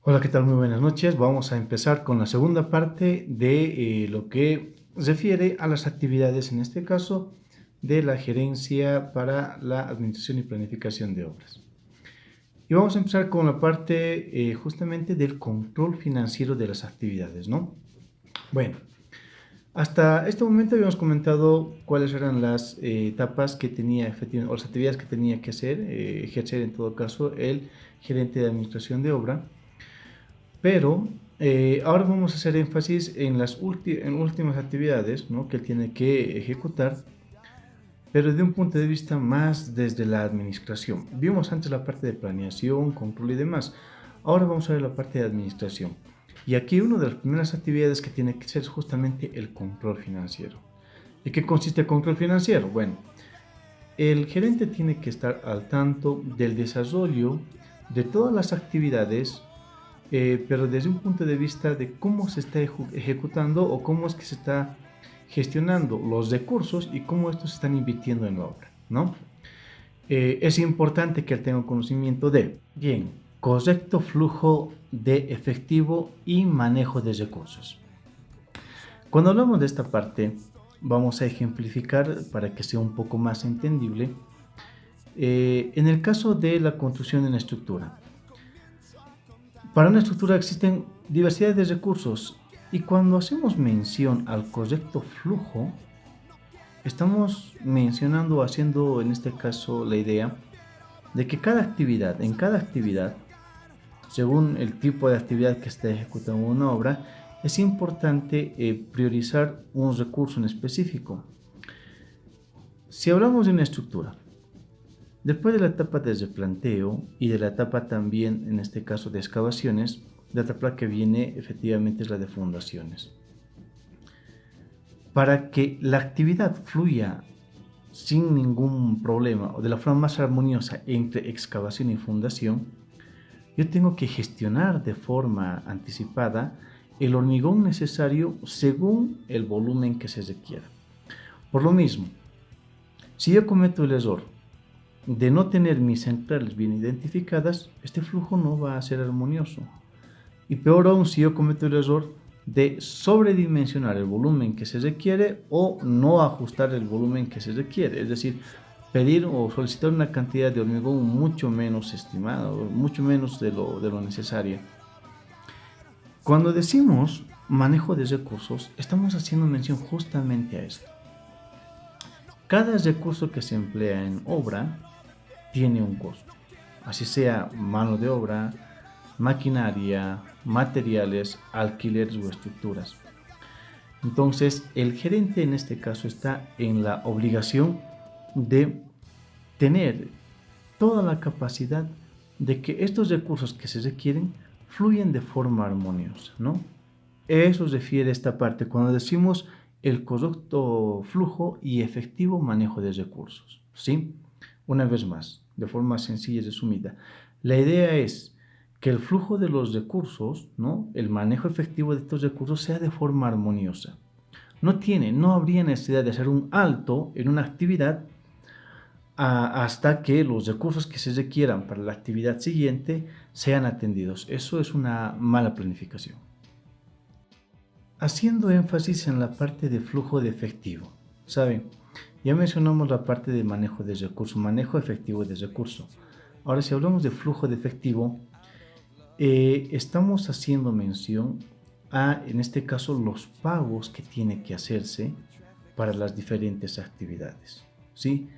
Hola, ¿qué tal? Muy buenas noches. Vamos a empezar con la segunda parte de lo que refiere a las actividades, en este caso, de la gerencia para la administración y planificación de obras. Y vamos a empezar con la parte justamente del control financiero de las actividades, ¿no? Bueno, hasta este momento habíamos comentado cuáles eran las etapas que tenía efectivamente, o las actividades que tenía que hacer, ejercer en todo caso el gerente de administración de obra. Pero ahora vamos a hacer énfasis en las últimas actividades, ¿no?, que él tiene que ejecutar, pero desde un punto de vista más desde la administración. Vimos antes la parte de planeación, control y demás. Ahora vamos a ver la parte de administración. Y aquí una de las primeras actividades que tiene que ser es justamente el control financiero. ¿Y qué consiste el control financiero? Bueno, el gerente tiene que estar al tanto del desarrollo de todas las actividades, pero desde un punto de vista de cómo se está ejecutando o cómo es que se está gestionando los recursos y cómo estos se están invirtiendo en la obra, ¿no? Es importante que él tenga conocimiento de, bien, correcto flujo de efectivo y manejo de recursos. Cuando hablamos de esta parte, vamos a ejemplificar para que sea un poco más entendible. En el caso de la construcción de una estructura, para una estructura existen diversidad de recursos y cuando hacemos mención al correcto flujo, estamos mencionando o haciendo en este caso la idea de que en cada actividad, según el tipo de actividad que esté ejecutando una obra, es importante priorizar un recurso en específico. Si hablamos de una estructura, después de la etapa de replanteo y de la etapa también, en este caso, de excavaciones, la etapa que viene efectivamente es la de fundaciones. Para que la actividad fluya sin ningún problema o de la forma más armoniosa entre excavación y fundación, yo tengo que gestionar de forma anticipada el hormigón necesario según el volumen que se requiera. Por lo mismo, si yo cometo el error de no tener mis centrales bien identificadas, este flujo no va a ser armonioso. Y peor aún si yo cometo el error de sobredimensionar el volumen que se requiere o no ajustar el volumen que se requiere. Es decir, pedir o solicitar una cantidad de hormigón mucho menos estimada, mucho menos de lo necesario. Cuando decimos manejo de recursos, estamos haciendo mención justamente a esto. Cada recurso que se emplea en obra tiene un costo, así sea mano de obra, maquinaria, materiales, alquileres o estructuras. Entonces, el gerente en este caso está en la obligación de tener toda la capacidad de que estos recursos que se requieren fluyen de forma armoniosa, ¿no? Eso refiere esta parte cuando decimos el correcto flujo y efectivo manejo de recursos, ¿sí? Una vez más, de forma sencilla y resumida, la idea es que el flujo de los recursos, ¿no?, el manejo efectivo de estos recursos sea de forma armoniosa. No habría necesidad de hacer un alto en una actividad hasta que los recursos que se requieran para la actividad siguiente sean atendidos. Eso es una mala planificación. Haciendo énfasis en la parte de flujo de efectivo. ¿Saben? Ya mencionamos la parte de manejo de recursos, manejo efectivo de recursos. Ahora, si hablamos de flujo de efectivo, estamos haciendo mención a, en este caso, los pagos que tiene que hacerse para las diferentes actividades, ¿sí?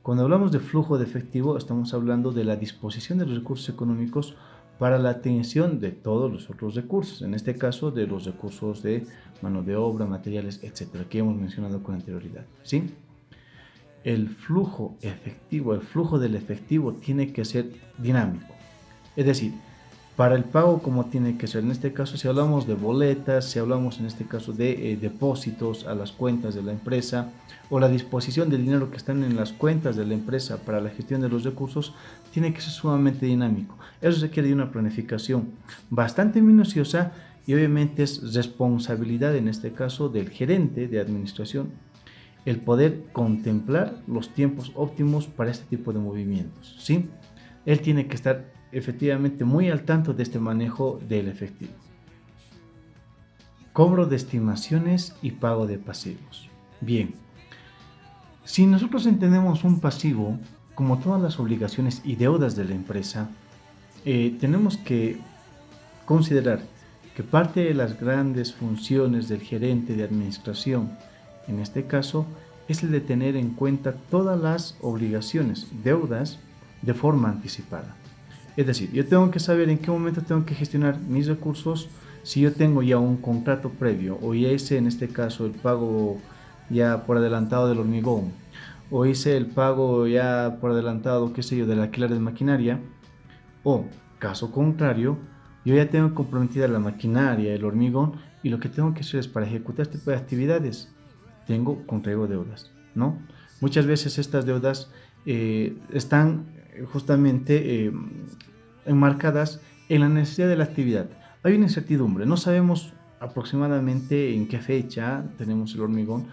Cuando hablamos de flujo de efectivo, estamos hablando de la disposición de los recursos económicos para la atención de todos los otros recursos, en este caso de los recursos de mano de obra, materiales, etcétera, que hemos mencionado con anterioridad, ¿sí? El flujo efectivo, el flujo del efectivo tiene que ser dinámico, es decir, para el pago como tiene que ser. En este caso, si hablamos de boletas, si hablamos en este caso de depósitos a las cuentas de la empresa o la disposición del dinero que están en las cuentas de la empresa para la gestión de los recursos, tiene que ser sumamente dinámico. Eso requiere de una planificación bastante minuciosa y obviamente es responsabilidad en este caso del gerente de administración el poder contemplar los tiempos óptimos para este tipo de movimientos, ¿sí? Él tiene que estar efectivamente muy al tanto de este manejo del efectivo. Cobro de estimaciones y pago de pasivos. Bien, si nosotros entendemos un pasivo como todas las obligaciones y deudas de la empresa, tenemos que considerar que parte de las grandes funciones del gerente de administración, en este caso, es el de tener en cuenta todas las obligaciones, deudas, de forma anticipada. Es decir, yo tengo que saber en qué momento tengo que gestionar mis recursos. Si yo tengo ya un contrato previo, o ya hice en este caso el pago ya por adelantado del hormigón, o hice el pago ya por adelantado, qué sé yo, del alquiler de maquinaria, o caso contrario, yo ya tengo comprometida la maquinaria, el hormigón, y lo que tengo que hacer es, para ejecutar este tipo de actividades, contraigo deudas, ¿no? Muchas veces estas deudas están justamente enmarcadas en la necesidad de la actividad. Hay una incertidumbre, no sabemos aproximadamente en qué fecha tenemos el hormigón,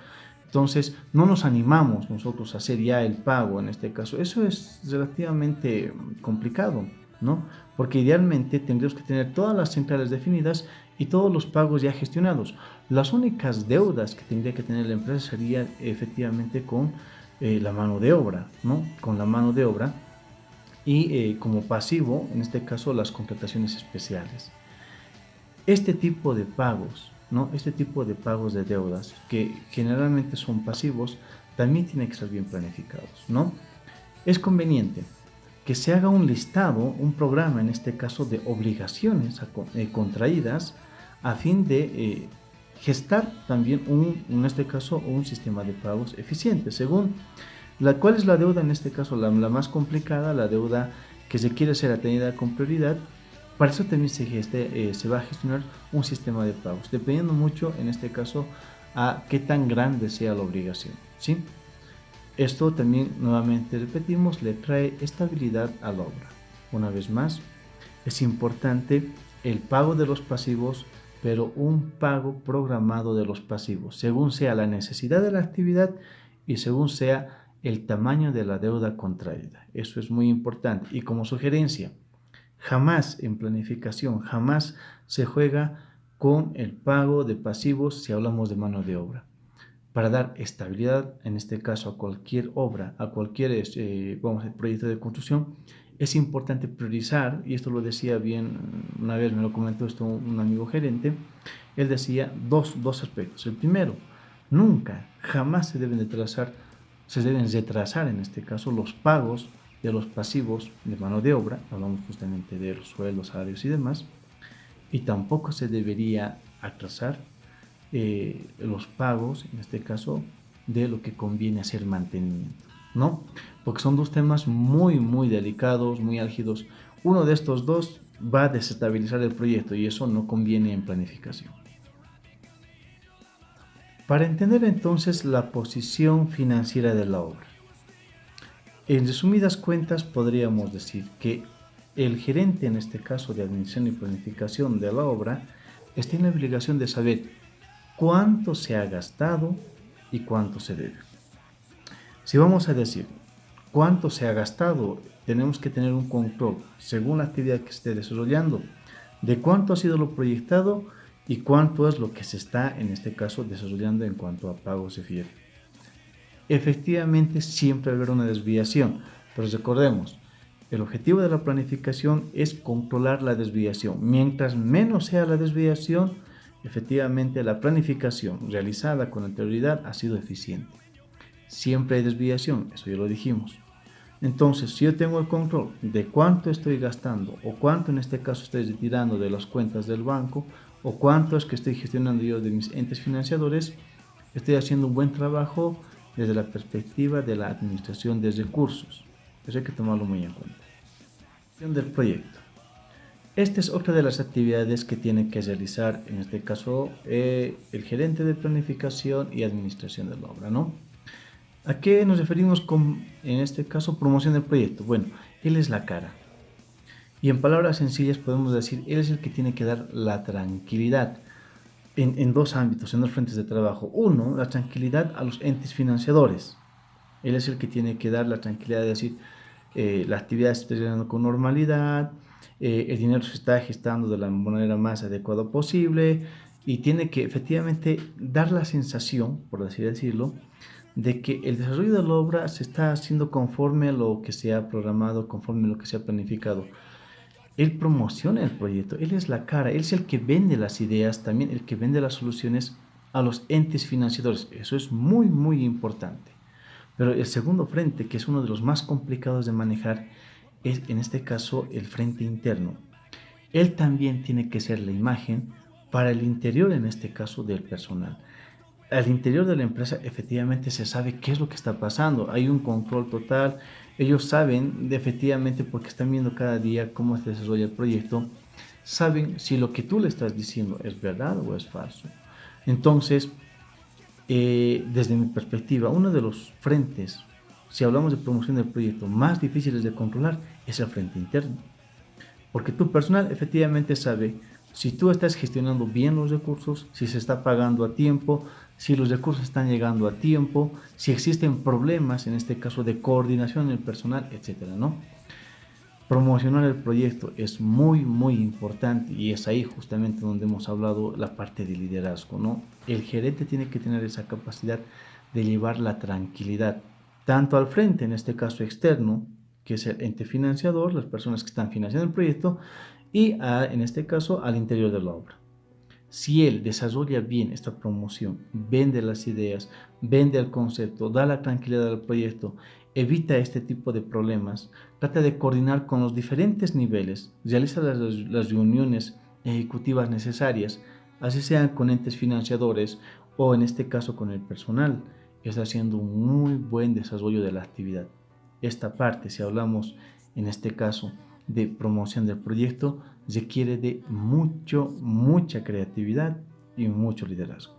entonces no nos animamos nosotros a hacer ya el pago en este caso. Eso es relativamente complicado, ¿no? Porque idealmente tendríamos que tener todas las centrales definidas y todos los pagos ya gestionados. Las únicas deudas que tendría que tener la empresa sería efectivamente con la mano de obra, ¿no? Con la mano de obra y como pasivo, en este caso, las contrataciones especiales. Este tipo de pagos, ¿no? Este tipo de pagos de deudas, que generalmente son pasivos, también tienen que estar bien planificados, ¿no? Es conveniente que se haga un listado, un programa en este caso de obligaciones contraídas a fin de gestar también en este caso un sistema de pagos eficiente, según cuál es la deuda en este caso, la más complicada, la deuda que se quiere ser atendida con prioridad. Para eso también se va a gestionar un sistema de pagos, dependiendo mucho en este caso a qué tan grande sea la obligación, ¿sí? Esto también, nuevamente repetimos, le trae estabilidad a la obra. Una vez más, es importante el pago de los pasivos, pero un pago programado de los pasivos, según sea la necesidad de la actividad y según sea el tamaño de la deuda contraída. Eso es muy importante. Y como sugerencia, jamás en planificación, jamás se juega con el pago de pasivos si hablamos de mano de obra. Para dar estabilidad, en este caso a cualquier obra, a cualquier proyecto de construcción, es importante priorizar, y esto lo decía bien, una vez me lo comentó esto un amigo gerente, él decía dos aspectos. El primero, nunca, jamás se deben retrasar en este caso los pagos de los pasivos de mano de obra, hablamos justamente de los sueldos, salarios y demás, y tampoco se debería atrasar los pagos, en este caso, de lo que conviene hacer mantenimiento, ¿no? Porque son dos temas muy delicados, muy álgidos. Uno de estos dos va a desestabilizar el proyecto y eso no conviene en planificación. Para entender entonces la posición financiera de la obra, en resumidas cuentas podríamos decir que el gerente, en este caso de administración y planificación de la obra, está en la obligación de saber cuánto se ha gastado y cuánto se debe. Si vamos a decir cuánto se ha gastado, tenemos que tener un control, según la actividad que esté desarrollando, de cuánto ha sido lo proyectado y cuánto es lo que se está, en este caso, desarrollando en cuanto a pago se refiere. Efectivamente, siempre va a haber una desviación, pero recordemos, el objetivo de la planificación es controlar la desviación. Mientras menos sea la desviación, efectivamente la planificación realizada con anterioridad ha sido eficiente. Siempre hay desviación, eso ya lo dijimos. Entonces, si yo tengo el control de cuánto estoy gastando o cuánto en este caso estoy retirando de las cuentas del banco o cuánto es que estoy gestionando yo de mis entes financiadores, estoy haciendo un buen trabajo desde la perspectiva de la administración de recursos. Eso hay que tomarlo muy en cuenta. Del proyecto. Esta es otra de las actividades que tiene que realizar, en este caso, el gerente de planificación y administración de la obra, ¿no? ¿A qué nos referimos con, en este caso, promoción del proyecto? Bueno, él es la cara. Y en palabras sencillas podemos decir, él es el que tiene que dar la tranquilidad en dos ámbitos, en dos frentes de trabajo. Uno, la tranquilidad a los entes financiadores. Él es el que tiene que dar la tranquilidad de decir, la actividad se está realizando con normalidad, el dinero se está gestando de la manera más adecuada posible y tiene que efectivamente dar la sensación, por así decirlo, de que el desarrollo de la obra se está haciendo conforme a lo que se ha programado, conforme a lo que se ha planificado. Él promociona el proyecto, él es la cara, él es el que vende las ideas, también el que vende las soluciones a los entes financiadores. Eso es muy, muy importante. Pero el segundo frente, que es uno de los más complicados de manejar, es en este caso el frente interno. Él también tiene que ser la imagen para el interior, en este caso, del personal. Al interior de la empresa efectivamente se sabe qué es lo que está pasando, hay un control total, ellos saben efectivamente porque están viendo cada día cómo se desarrolla el proyecto, saben si lo que tú le estás diciendo es verdad o es falso. Entonces, desde mi perspectiva, uno de los frentes, si hablamos de promoción del proyecto, más difíciles de controlar es el frente interno. Porque tu personal efectivamente sabe si tú estás gestionando bien los recursos, si se está pagando a tiempo, si los recursos están llegando a tiempo, si existen problemas, en este caso de coordinación en el personal, etcétera, ¿no? Promocionar el proyecto es muy, muy importante y es ahí justamente donde hemos hablado la parte de liderazgo, ¿no? El gerente tiene que tener esa capacidad de llevar la tranquilidad, tanto al frente, en este caso externo, que es el ente financiador, las personas que están financiando el proyecto, y en este caso al interior de la obra. Si él desarrolla bien esta promoción, vende las ideas, vende el concepto, da la tranquilidad al proyecto, evita este tipo de problemas, trata de coordinar con los diferentes niveles, realiza las reuniones ejecutivas necesarias, así sean con entes financiadores o en este caso con el personal, está haciendo un muy buen desarrollo de la actividad. Esta parte, si hablamos en este caso de promoción del proyecto, requiere de mucha creatividad y mucho liderazgo.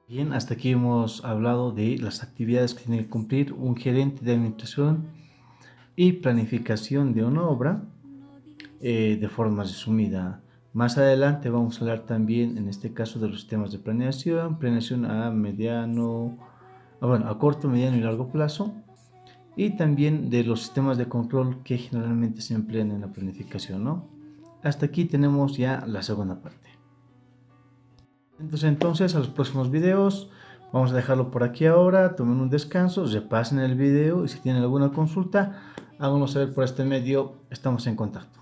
Bien, hasta aquí hemos hablado de las actividades que tiene que cumplir un gerente de administración y planificación de una obra de forma resumida. Más adelante vamos a hablar también, en este caso, de los sistemas de planeación a a corto, mediano y largo plazo, y también de los sistemas de control que generalmente se emplean en la planificación, ¿no? Hasta aquí tenemos ya la segunda parte. Entonces a los próximos videos, vamos a dejarlo por aquí ahora, tomen un descanso, repasen el video y si tienen alguna consulta, háganos saber por este medio, estamos en contacto.